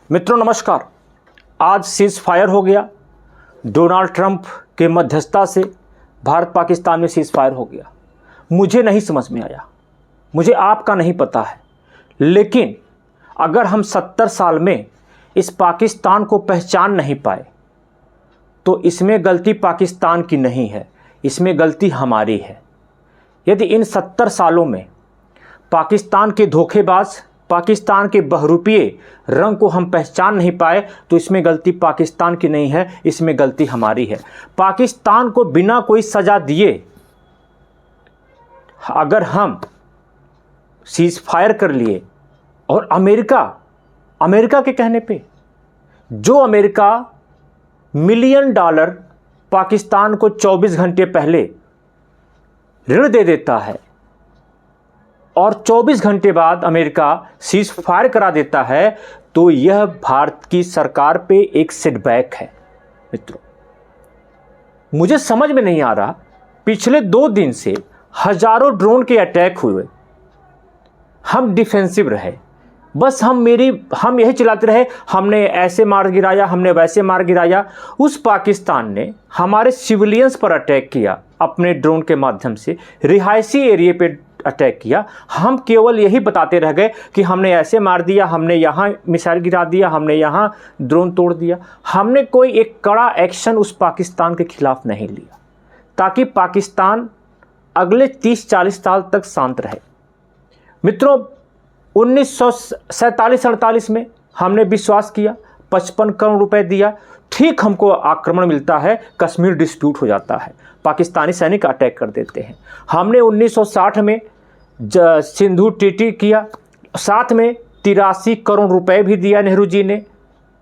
मित्रों नमस्कार। आज सीज फायर हो गया। डोनाल्ड ट्रंप के मध्यस्थता से भारत पाकिस्तान में सीज फायर हो गया। मुझे नहीं समझ में आया, मुझे आपका नहीं पता है, लेकिन अगर हम 70 साल में इस पाकिस्तान को पहचान नहीं पाए तो इसमें गलती पाकिस्तान की नहीं है, इसमें गलती हमारी है। यदि इन 70 सालों में पाकिस्तान के धोखेबाज, पाकिस्तान के बहरूपिये रंग को हम पहचान नहीं पाए तो इसमें गलती पाकिस्तान की नहीं है, इसमें गलती हमारी है। पाकिस्तान को बिना कोई सज़ा दिए अगर हम सीज फायर कर लिए और अमेरिका के कहने पे, जो अमेरिका $1 मिलियन पाकिस्तान को 24 घंटे पहले ऋण दे देता है और 24 घंटे बाद अमेरिका सीज फायर करा देता है, तो यह भारत की सरकार पे एक सेटबैक है। मित्रों, मुझे समझ में नहीं आ रहा, पिछले 2 दिन से हजारों ड्रोन के अटैक हुए, हम डिफेंसिव रहे, बस हम यही चिल्लाते रहे, हमने ऐसे मार गिराया, हमने वैसे मार गिराया। उस पाकिस्तान ने हमारे सिविलियंस पर अटैक किया, अपने ड्रोन के माध्यम से रिहायशी एरिया पे अटैक किया। हम केवल यही बताते रह गए कि हमने ऐसे मार दिया, हमने यहाँ मिसाइल गिरा दिया, हमने यहाँ ड्रोन तोड़ दिया। हमने कोई एक कड़ा एक्शन उस पाकिस्तान के खिलाफ नहीं लिया ताकि पाकिस्तान अगले 30-40 साल तक शांत रहे। मित्रों, 1947-48 में हमने विश्वास किया, 55 करोड़ रुपए दिया, ठीक हमको आक्रमण मिलता है, कश्मीर डिस्प्यूट हो जाता है, पाकिस्तानी सैनिक अटैक कर देते हैं। हमने 1960 में सिंधु ट्रीटी किया, साथ में 83 करोड़ रुपए भी दिया नेहरू जी ने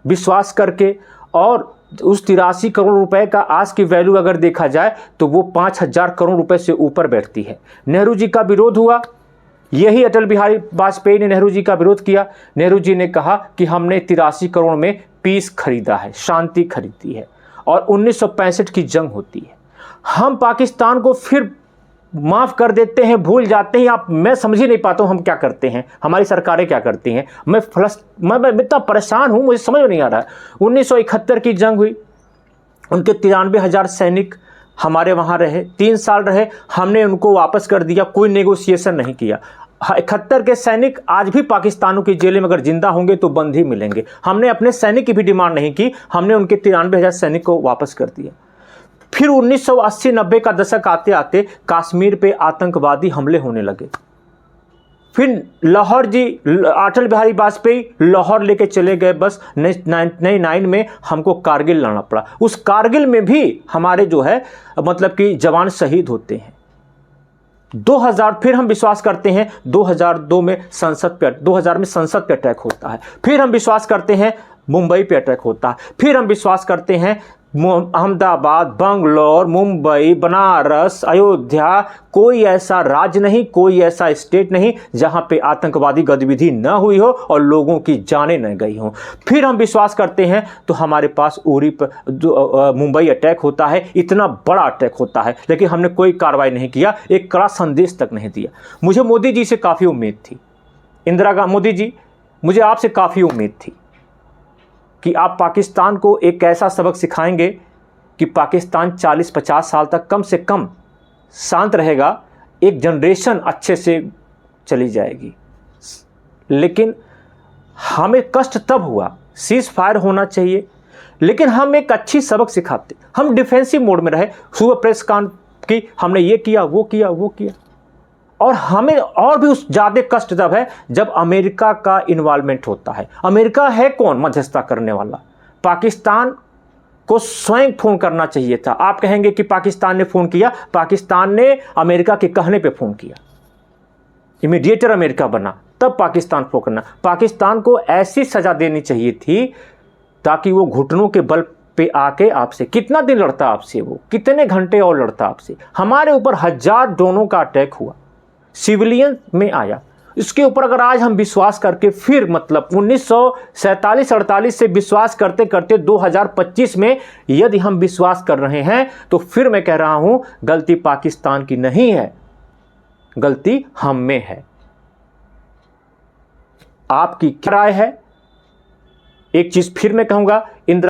विश्वास करके, और उस 83 करोड़ रुपए का आज की वैल्यू अगर देखा जाए तो वो 5000 करोड़ रुपए से ऊपर बैठती है। नेहरू जी का विरोध हुआ, यही अटल बिहारी वाजपेयी ने नेहरू जी का विरोध किया। नेहरू जी ने कहा कि हमने 83 करोड़ में पीस खरीदा है, शांति खरीदी है, और 1965 की जंग होती है। हम पाकिस्तान को फिर माफ़ कर देते हैं, भूल जाते हैं। मैं समझ ही नहीं पाता हूँ हम क्या करते हैं, हमारी सरकारें क्या करती हैं। मैं इतना परेशान हूँ, मुझे समझ में नहीं आ रहा है। 1971 की जंग हुई, उनके 93,000 सैनिक हमारे वहाँ रहे, 3 साल रहे, हमने उनको वापस कर दिया, कोई नेगोशिएशन नहीं किया। 71 के सैनिक आज भी पाकिस्तानों की जेल में अगर जिंदा होंगे तो बंद ही मिलेंगे। हमने अपने सैनिक की भी डिमांड नहीं की, हमने उनके 93,000 सैनिक को वापस कर दिया। फिर 1980-90 का दशक आते आते कश्मीर पे आतंकवादी हमले होने लगे। फिर लाहौर जी, अटल बिहारी वाजपेयी लाहौर लेके चले गए, बस 99 में हमको कारगिल लड़ना पड़ा। उस कारगिल में भी हमारे जो है मतलब कि जवान शहीद होते हैं। 2000 फिर हम विश्वास करते हैं 2002 में 2000 में संसद पे अटैक होता है। फिर हम विश्वास करते हैं मुंबई पे अटैक होता है। फिर हम विश्वास करते हैं अहमदाबाद, बंगलोर, मुंबई, बनारस, अयोध्या, कोई ऐसा राज्य नहीं, कोई ऐसा स्टेट नहीं जहां पे आतंकवादी गतिविधि न हुई हो और लोगों की जानें न गई हों। फिर हम विश्वास करते हैं तो हमारे पास उरी पर मुंबई अटैक होता है, इतना बड़ा अटैक होता है, लेकिन हमने कोई कार्रवाई नहीं किया, एक कड़ा संदेश तक नहीं दिया। मुझे मोदी जी से काफ़ी उम्मीद थी, मोदी जी, मुझे आपसे काफ़ी उम्मीद थी कि आप पाकिस्तान को एक ऐसा सबक सिखाएंगे कि पाकिस्तान 40-50 साल तक कम से कम शांत रहेगा, एक जनरेशन अच्छे से चली जाएगी। लेकिन हमें कष्ट तब हुआ, सीज फायर होना चाहिए, लेकिन हम एक अच्छी सबक सिखाते। हम डिफेंसिव मोड में रहे, सुबह प्रेस कॉन्फ्रेंस की, हमने ये किया, वो किया, और हमें और भी उस ज़्यादा कष्ट तब है जब अमेरिका का इन्वॉल्वमेंट होता है। अमेरिका है कौन मध्यस्थता करने वाला? पाकिस्तान को स्वयं फ़ोन करना चाहिए था। आप कहेंगे कि पाकिस्तान ने फ़ोन किया, पाकिस्तान ने अमेरिका के कहने पे फ़ोन किया, इमीडिएटर अमेरिका बना, तब पाकिस्तान फ़ोन करना। पाकिस्तान को ऐसी सज़ा देनी चाहिए थी ताकि वो घुटनों के बल पे आके आपसे कितना दिन लड़ता, आपसे वो कितने घंटे और लड़ता आपसे। हमारे ऊपर 1000 ड्रोनों का अटैक हुआ, सिविलियन में आया। इसके ऊपर अगर आज हम विश्वास करके फिर मतलब 1947-48 से विश्वास करते करते 2025 में यदि हम विश्वास कर रहे हैं तो फिर मैं कह रहा हूं गलती पाकिस्तान की नहीं है, गलती हम में है। आपकी क्या राय है? एक चीज़ फिर मैं कहूँगा, इंदिरा